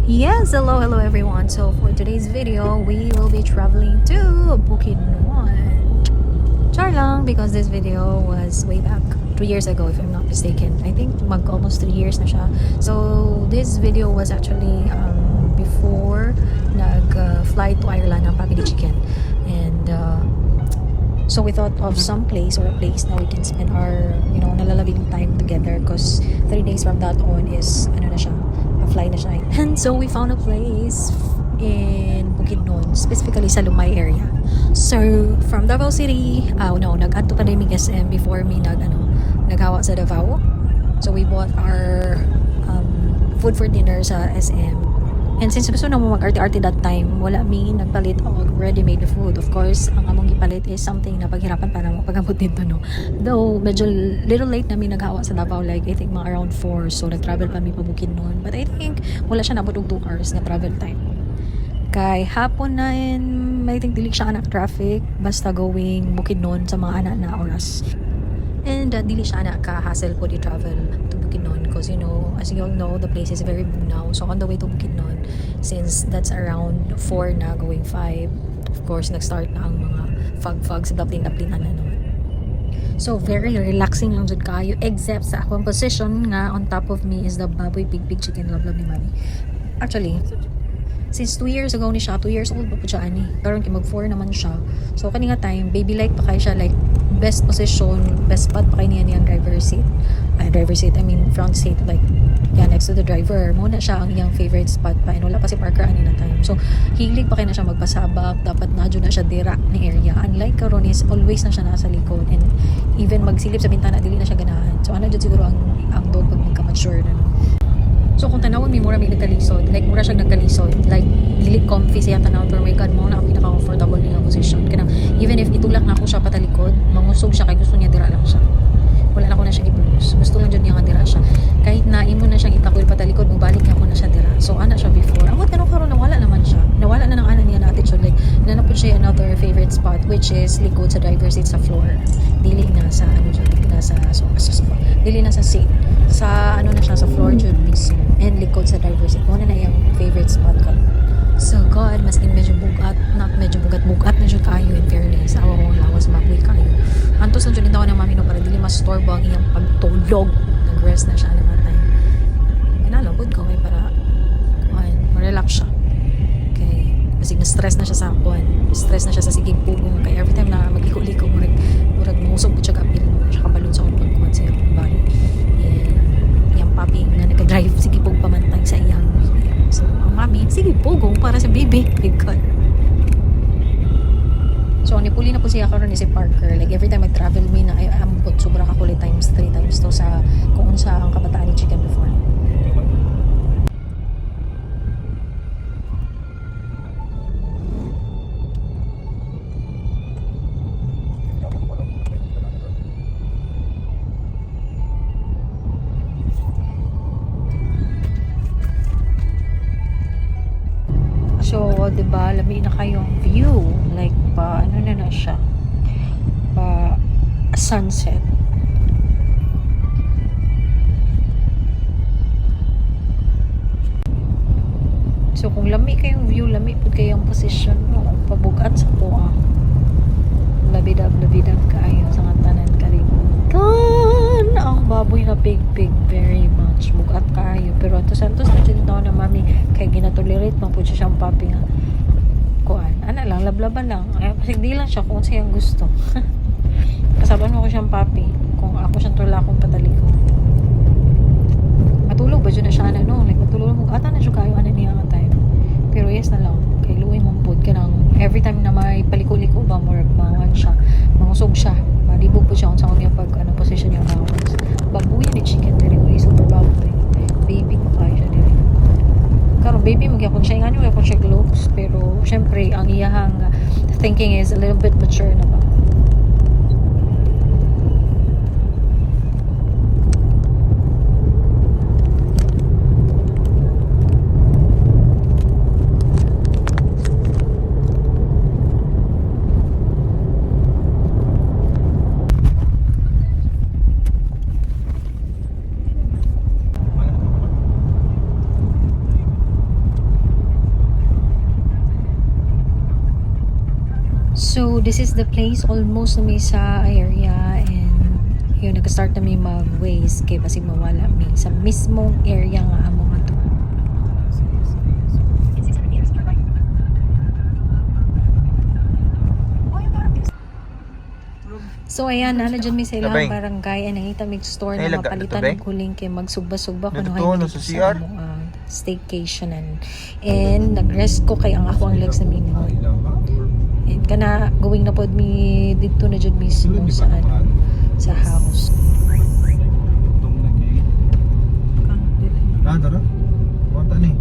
Yes, hello everyone. So for today's video, we will be traveling to Bukidnon. Char lang, because this video was way back 2 years ago if I'm not mistaken. I think almost 3 years na siya. So this video was actually before nag-fly to Ireland ang Family Chicken. And so we thought of some place or a place na we can spend our, nalalabing time together, because 3 days from that on is, fly na siya. And so we found a place in Bukidnon, specifically sa Lumay area. So from Davao City, nag-add to pa rin SM before me naghawa sa Davao. So we bought our food for dinner sa SM. And since gusto na mo mag-arte-arte that time, wala mi nagpalit og ready-made food. Of course, ang among gipalit is something na paghirapan para mo pag-abot dito, no? Though, medyo little late na mi naghawa sa Davao, like I think mga around 4. So, nag-travel pa mi pa Bukidnon. But I think, wala siya nabot og 2 hours na travel time. Kay hapon na I think dili siya anak traffic, basta going Bukidnon sa mga anak na oras. And dili siya anak ka-hassle po di-travel to Bukidnon, because as you all know, the place is very bunaw. So on the way to Bukidnon, since that's around 4 na going 5, of course nag-start na ang mga fog sa daplin-daplinan na naman. So very relaxing lang jud kayo, except sa akong position nga on top of me is the baboy big chicken love ni Mami. Actually, since 2 years ago ni siya, 2 years old pa po siya ani. Karon kay mag 4 naman siya. So kani nga time, baby like pa kay siya, like best position, best spot pa kay niya niyang driver seat, front seat, like next to the driver. Mo na siya ang iyang favorite spot pa, and wala pa si Parker ani na time. So hilig pa kay na siya magpasabak, dapat nadyo na siya dira ni area. Unlike karon is always na siya nasa likod, and even magsilip sa bintana dili na siya ganahan. So ana jud siguro ang dog pag magka-mature na. So kung tanawon mi mura may nagkalisod, like mura siya nagkalisod, like dili comfy siya tanaw, pero my god, mo na ang pinaka-comfortable niya position. Kanang even if itulak na ako siya patalikod, mangusog siya kay gusto niya dira lang siya. Wala na ko na siya i-blues. Gusto lang jud niya nga dira siya. Kahit na imo na siyang itakoy patalikod, mubalik niya ko na siya dira. So ana siya before. Ang karon karon nawala naman siya. Nawala na ng ana niya na attitude, like nanapod siya another favorite spot, which is likod sa driver seat sa floor. Dili na sa dili na sa seat. Sa na siya sa floor jud mismo, and likod sa driver seat. Mo na yung favorite spot ko. So God, maskin medyo bugat na jud kayo, in fairness. Awang lawas mabuhay kayo. Antos na jud daw na Mami no, para dili mastorbo ang iyang pagtulog. Nag-rest na siya ng time. Inalabod ko may para ma-relax siya. Okay, kasi na-stress na siya sa stress na siya sa sigig pugong, kaya every time na mag-liko-liko murag musog po siya kapil siya kabalon sa akong pagkuhan sa iyang body. Yung papi nga nag-drive, sige pong pamantay sa iyang. So ang Mami, sige pugong para sa baby. My God. So nipuli na po siya karon ni si Parker, like every time mag-travel me na ay ambot sobra ka kulit times 3 times to sa kung unsa ang kabataan ni Chicken before. So, diba, lami na kayong view. Like, na siya. Sunset. So, kung lami kayong view, lami po kayong position mo. Pabugat sa kuha. Labidab kayo sa nga tanan kalibutan. Ang baboy na big, very much. Bugat kayo. Pero ito santos na dyan daw na Mami kay ginatolerate man po siya siyang papi nga. Kuan. Lang, lablaban lang. Kasi di lang siya kung siyang gusto. Kasaban mo ko siyang papi kung ako siyang tulakong patalikod. Matulog ba dyan na siya like matulog mo. Ata na siya kayo niya nga time. Pero yes na lang. Kay luwi mong pod ka nang every time na may paliko-liko ba mo mawan siya. Mangusog siya. Malibog po siya kung saan niya pag position niya mawas. Babuyan ni Chicken diri mo. Super baboy. Baby pa kayo siya diri. Karon baby magyapon siya nga niyo siya looks, pero syempre ang iyahang thinking is a little bit mature na ba. So, this is the place. Almost na may sa area. And, yun, nag-start na may mag-ways. Kaya basi mawala may sa mismong area nga amo nga to. So, ayan, na dyan may sa ilang barangay. Ay, nangita may store na mapalitan ng kuling kay magsugba-sugba kung ano sa amo staycation. And nag-rest ko kay ang ako ang legs na mingo. And kana going na pod mi dito na jud mismo sa sa house. Dara. Wata ni.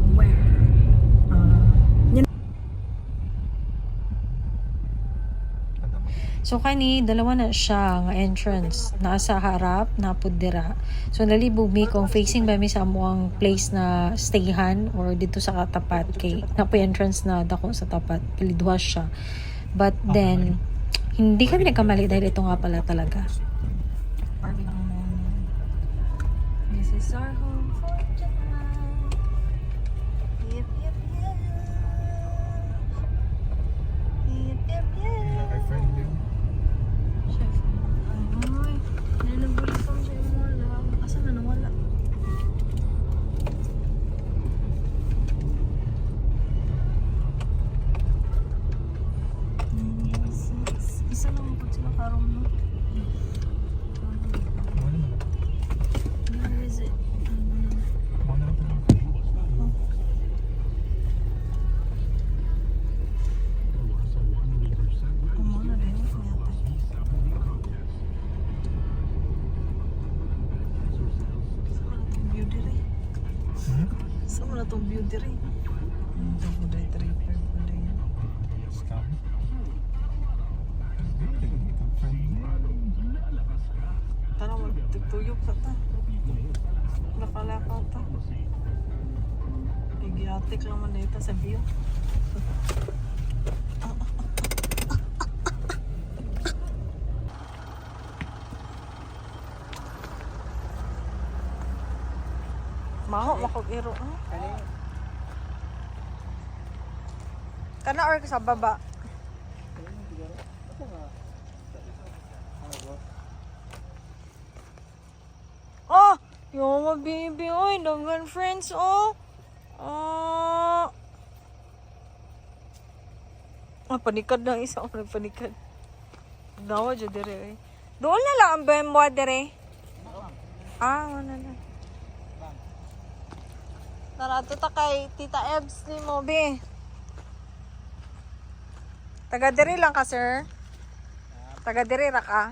So kani dalawa na siya nga entrance naa sa harap na pud dira. So nalibog mi kung facing ba mi sa amo ang place na stayhan or dito sa katapat kay na po entrance na dako sa tapat pilidwas siya. But then hindi kami nagkamali dahil ito nga pala talaga. This is our home for tonight. Yep, yep, yep. Yep, yep, yep. My friend din. Ay, nanabuli ko siya yung wala. Asa na nawala? Isa lang po sila karong no? Where is it? Umana rin yata. Saan mo na itong view dire? Ito po dahil tripper po dahil. Tara magtutuyok ka ta. Nakalakaw ta. Igiatik lang man dito sa view. Maho makog-iro. Kana or sa baba? Oh! Yung mga baby, oy, danggan friends, oh! Panikad na isa ako nagpanikad. Dawa dyan dire, eh. Doon na lang ang bembo dire. Wala na. Narato ta kay Tita Ebs ni Mobe. Taga diri lang ka, sir? Taga diri ra ka?